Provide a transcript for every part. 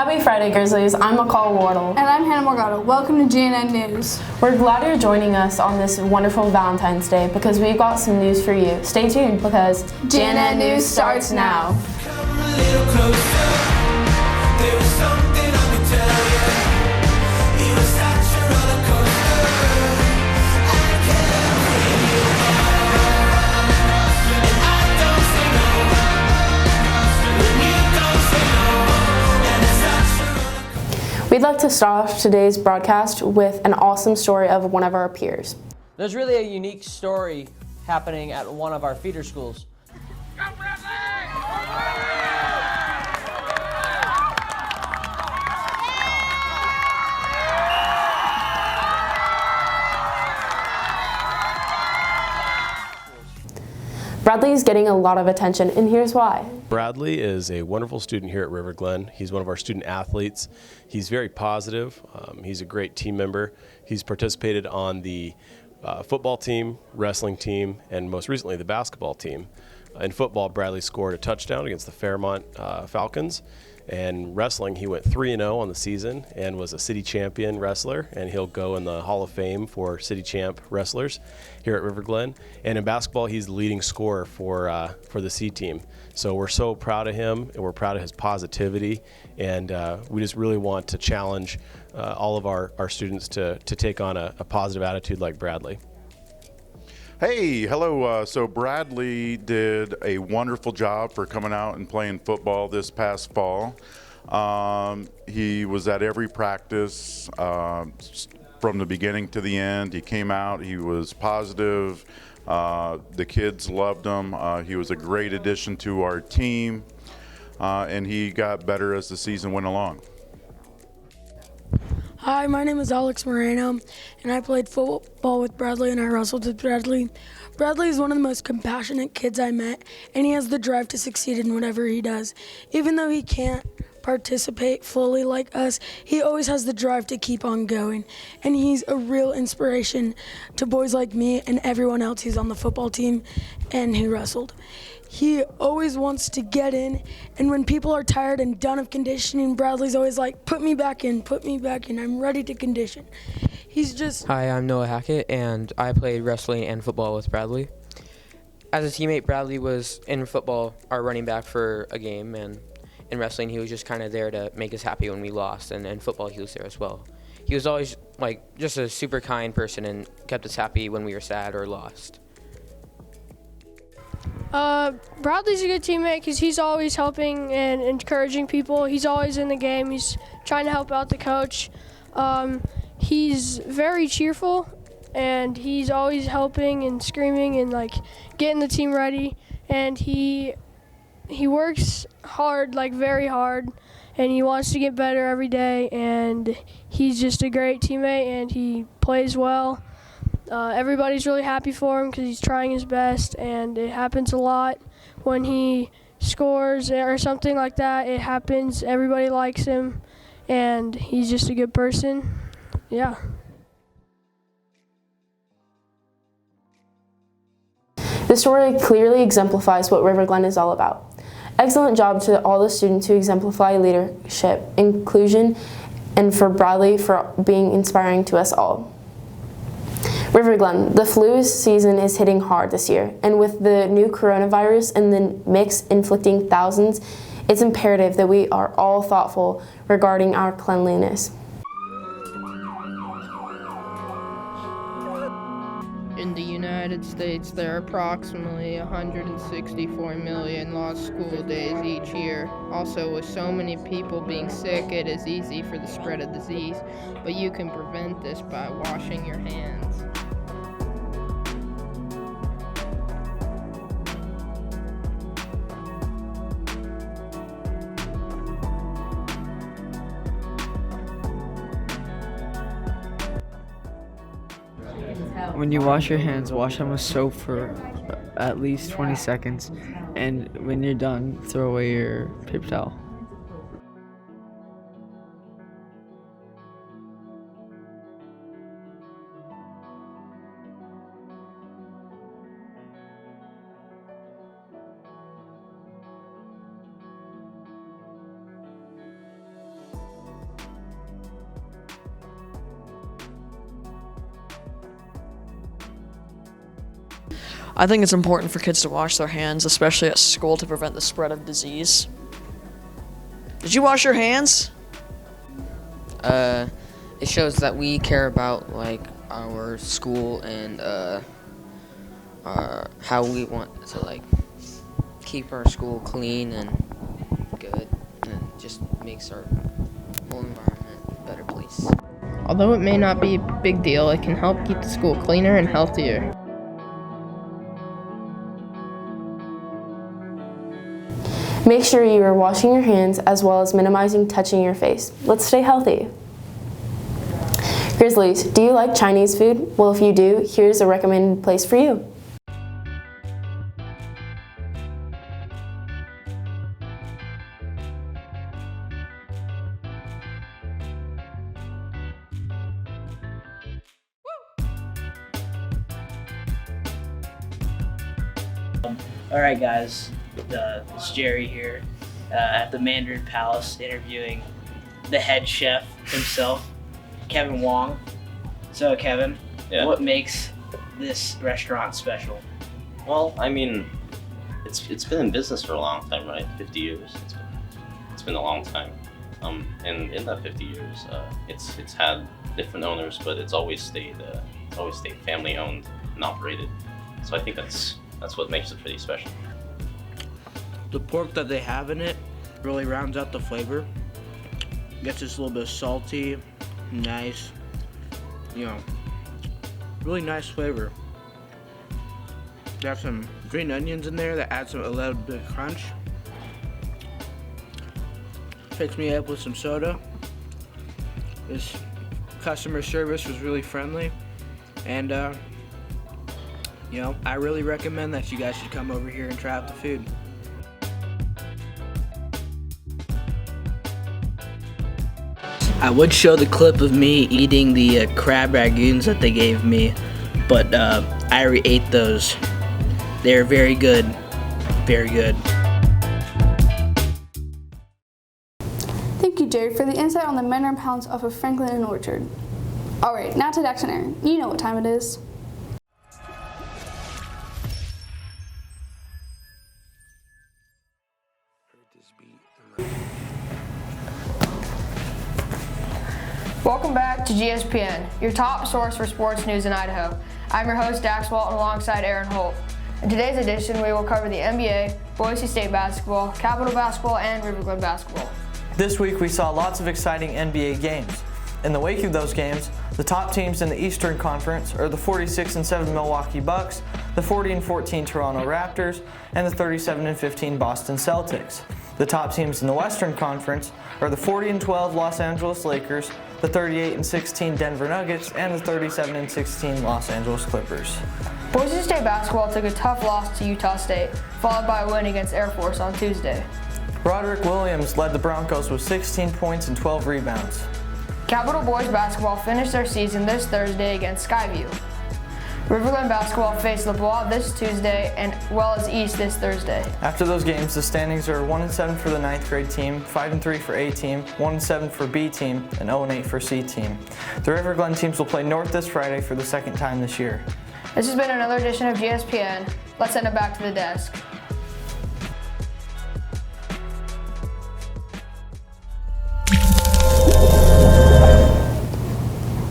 Happy Friday, Grizzlies. I'm McCall Wardle. And I'm Hannah Morgado. Welcome to GNN News. We're glad you're joining us on this wonderful Valentine's Day because we've got some news for you. Stay tuned because GNN News starts now. Come a little closer. There was something I could tell you. It was such a roller coaster. I can't bring you on. And I don't say no. When you don't say no. And it's such a roller coaster. We'd like to start off today's broadcast with an awesome story of one of our peers. There's really a unique story happening at one of our feeder schools. Bradley is getting a lot of attention, and here's why. Bradley is a wonderful student here at River Glen. He's one of our student athletes. He's very positive. He's a great team member. He's participated on the football team, wrestling team, and most recently the basketball team. In football, Bradley scored a touchdown against the Fairmont Falcons. And wrestling, he went 3-0 on the season and was a city champion wrestler, and he'll go in the Hall of Fame for city champ wrestlers here at River Glen. And in basketball, he's the leading scorer for the C team. So we're so proud of him, and we're proud of his positivity, and we just really want to challenge all of our students to take on a positive attitude like Bradley. Hey, hello. So Bradley did a wonderful job for coming out and playing football this past fall. He was at every practice from the beginning to the end. He came out, he was positive. The kids loved him. He was a great addition to our team, and he got better as the season went along. Hi, my name is Alex Moreno, and I played football with Bradley, and I wrestled with Bradley. Bradley is one of the most compassionate kids I met, and he has the drive to succeed in whatever he does. Even though he can't participate fully like us, he always has the drive to keep on going, and he's a real inspiration to boys like me and everyone else who's on the football team and who wrestled. He always wants to get in, and when people are tired and done of conditioning, Bradley's always like, put me back in, I'm ready to condition. He's just... Hi, I'm Noah Hackett, and I played wrestling and football with Bradley. As a teammate, Bradley was in football our running back for a game, and in wrestling he was just kind of there to make us happy when we lost, and in football he was there as well. He was always just a super kind person and kept us happy when we were sad or lost. Bradley's a good teammate because he's always helping and encouraging people. He's always in the game. He's trying to help out the coach. He's very cheerful, and he's always helping and screaming and getting the team ready. And he works hard, very hard, and he wants to get better every day. And he's just a great teammate, and he plays well. Everybody's really happy for him because he's trying his best, and it happens a lot when he scores or something like that. It happens. Everybody likes him, and he's just a good person. Yeah. This story clearly exemplifies what River Glen is all about. Excellent job to all the students who exemplify leadership, inclusion, and for Bradley for being inspiring to us all. River Glen, the flu season is hitting hard this year, and with the new coronavirus and the mix inflicting thousands, it's imperative that we are all thoughtful regarding our cleanliness. In the United States, there are approximately 164 million lost school days each year. Also, with so many people being sick, it is easy for the spread of disease, but you can prevent this by washing your hands. When you wash your hands, wash them with soap for at least 20 seconds, and when you're done, throw away your paper towel. I think it's important for kids to wash their hands, especially at school, to prevent the spread of disease. Did you wash your hands? It shows that we care about like our school and how we want to like keep our school clean and good, and just makes our whole environment a better place. Although it may not be a big deal, it can help keep the school cleaner and healthier. Make sure you are washing your hands as well as minimizing touching your face. Let's stay healthy. Grizzlies, do you like Chinese food? Well, if you do, here's a recommended place for you. Alright guys, it's Jerry here at the Mandarin Palace interviewing the head chef himself, Kevin Wong. So Kevin, what makes this restaurant special? Well, I mean, it's been in business for a long time, right? 50 years. It's been a long time. And in that 50 years, it's had different owners, but it's always stayed family owned and operated. So I think that's what makes it pretty special. The pork that they have in it really rounds out the flavor. Gets this little bit of salty, nice, really nice flavor. They have some green onions in there that add a little bit of crunch. Picks me up with some soda. This customer service was really friendly, and I really recommend that you guys should come over here and try out the food. I would show the clip of me eating the crab ragoons that they gave me, but I already ate those. They're very good, very good. Thank you, Jerry, for the insight on the Mandarin Palace off of Franklin and Orchard. All right, now to Dax and Aaron. You know what time it is. Welcome back to GSPN, your top source for sports news in Idaho. I'm your host, Dax Walton, alongside Aaron Holt. In today's edition, we will cover the NBA, Boise State basketball, Capital basketball, and River Glen basketball. This week, we saw lots of exciting NBA games. In the wake of those games, the top teams in the Eastern Conference are the 46-7 Milwaukee Bucks, the 40-14 Toronto Raptors, and the 37-15 Boston Celtics. The top teams in the Western Conference are the 40-12 Los Angeles Lakers, the 38-16 Denver Nuggets, and the 37-16 Los Angeles Clippers. Boise State basketball took a tough loss to Utah State, followed by a win against Air Force on Tuesday. Roderick Williams led the Broncos with 16 points and 12 rebounds. Capital boys basketball finished their season this Thursday against Skyview. River Glen basketball faced LeBlanc this Tuesday, and well as East this Thursday. After those games, the standings are 1-7 for the 9th grade team, 5-3 for A team, 1-7 for B team, and 0-8 for C team. The River Glen teams will play North this Friday for the second time this year. This has been another edition of GSPN. Let's send it back to the desk.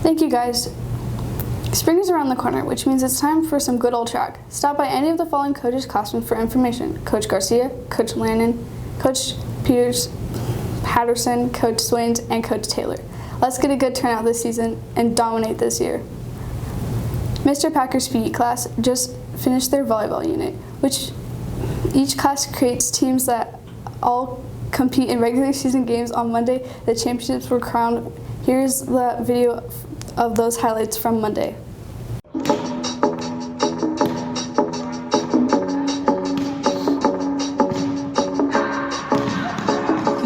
Thank you, guys. Spring is around the corner, which means it's time for some good old track. Stop by any of the following coaches' classrooms for information: Coach Garcia, Coach Lannon, Coach Peters, Patterson, Coach Swains, and Coach Taylor. Let's get a good turnout this season and dominate this year. Mr. Packer's PE class just finished their volleyball unit, which each class creates teams that all compete in regular season games. On Monday, the championships were crowned. Here's the video of those highlights from Monday.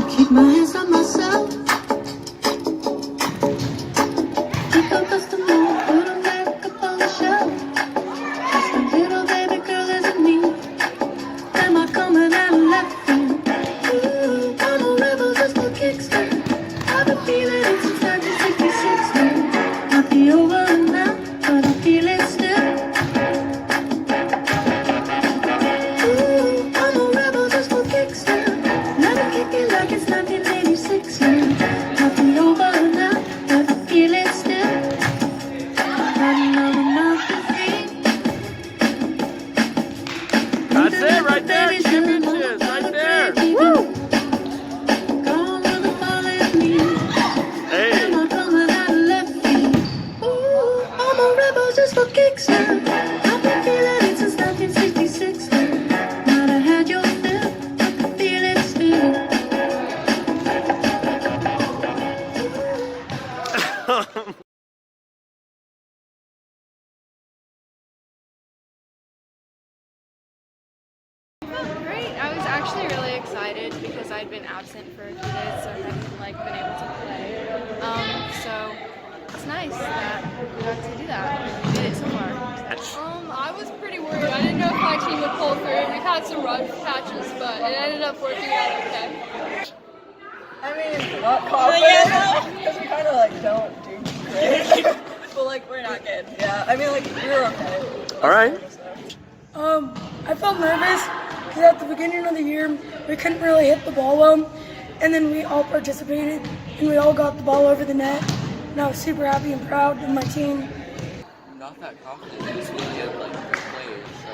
Keep my hands on myself. Keep up us the move, put them back up on the shelf. Just a little baby girl isn't me. Am I coming out of left field? Ooh, I'm a rebel, just a kickstart. I've been feeling it since 1966, man. Not the over and now. That's it right there. Championships right there. Woo! Hey. I'm a rebel just for kicks now. I've been feeling it since 1966 now. Might have had your fill, I can feel it still. Great. I was actually really excited because I'd been absent for a few days, so I hadn't been able to play. So it's nice that we got to do that. We did it so far. I was pretty worried. I didn't know if my team would pull through. We've had some rough patches, but it ended up working out okay. I mean, not confident, because we kind of don't do great. But we're not good. Yeah, I mean we were okay. All right. I felt nervous because at the beginning of the year we couldn't really hit the ball well, and then we all participated and we all got the ball over the net, and I was super happy and proud of my team. I'm not that confident. I just really good players. So.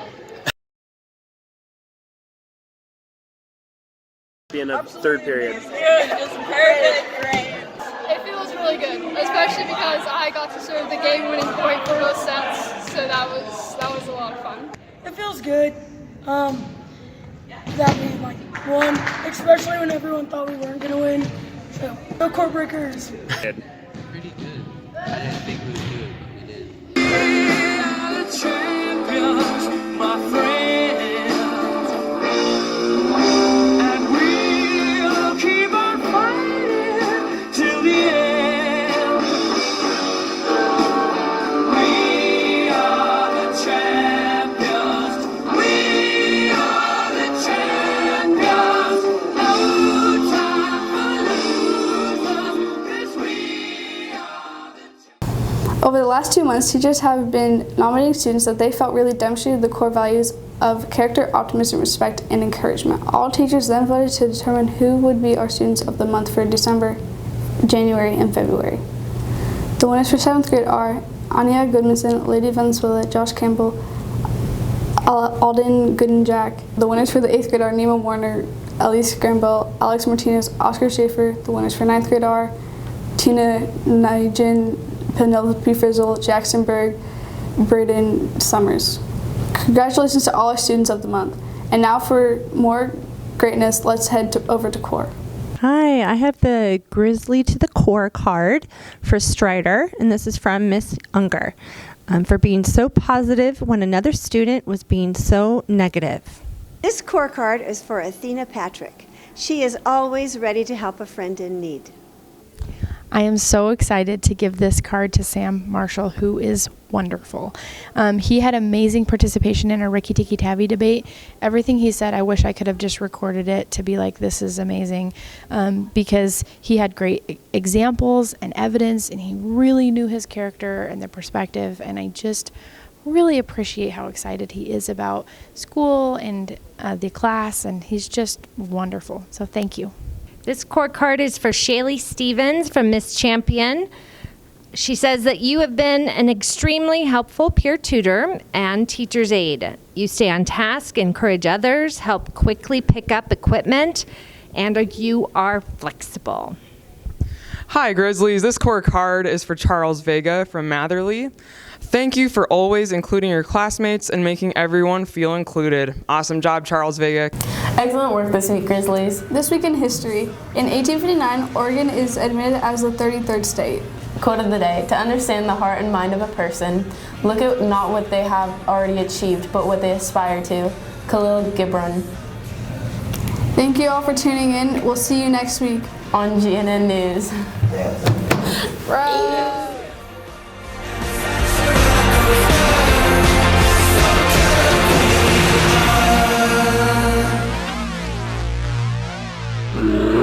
Being a third period. Just perfect. Great. It feels really good, especially because I got to serve the game-winning point for both sets, so that was a lot of fun. It feels good that we won, especially when everyone thought we weren't gonna win. So no court breakers. Pretty good. I didn't think we would do it, but we did. We are the champions, my friends, and we'll keep on fighting till the end. We are the champions. We are the champions. No time for losers, 'cause we are the Over the last 2 months, teachers have been nominating students that they felt really demonstrated the core values of character, optimism, respect, and encouragement. All teachers then voted to determine who would be our students of the month for December, January, and February. The winners for 7th grade are Anya Goodmanson, Lady Venezuela, Josh Campbell, Alden Goodenjack. The winners for the 8th grade are Nima Warner, Elise Granville, Alex Martinez, Oscar Schaefer. The winners for 9th grade are Tina Nijin, Penelope Frizzle, Jackson Berg, Braden Summers. Congratulations to all our students of the month. And now for more greatness, let's head over to core. Hi, I have the Grizzly to the Core card for Strider, and this is from Miss Unger, for being so positive when another student was being so negative. This core card is for Athena Patrick. She is always ready to help a friend in need. I am so excited to give this card to Sam Marshall, who is wonderful. He had amazing participation in a Ricky Tikki Tavi debate. Everything he said, I wish I could have just recorded it to be like, this is amazing, because he had great examples and evidence, and he really knew his character and the perspective, and I just really appreciate how excited he is about school and the class, and he's just wonderful. So thank you. This core card is for Shaylee Stevens from Miss Champion. She says that you have been an extremely helpful peer tutor and teacher's aide. You stay on task, encourage others, help quickly pick up equipment, and you are flexible. Hi, Grizzlies. This core card is for Charles Vega from Matherly. Thank you for always including your classmates and making everyone feel included. Awesome job, Charles Vega. Excellent work this week, Grizzlies. This week in history, in 1859, Oregon is admitted as the 33rd state. Quote of the day: to understand the heart and mind of a person, look at not what they have already achieved, but what they aspire to. Khalil Gibran. Thank you all for tuning in. We'll see you next week on GNN News. champions.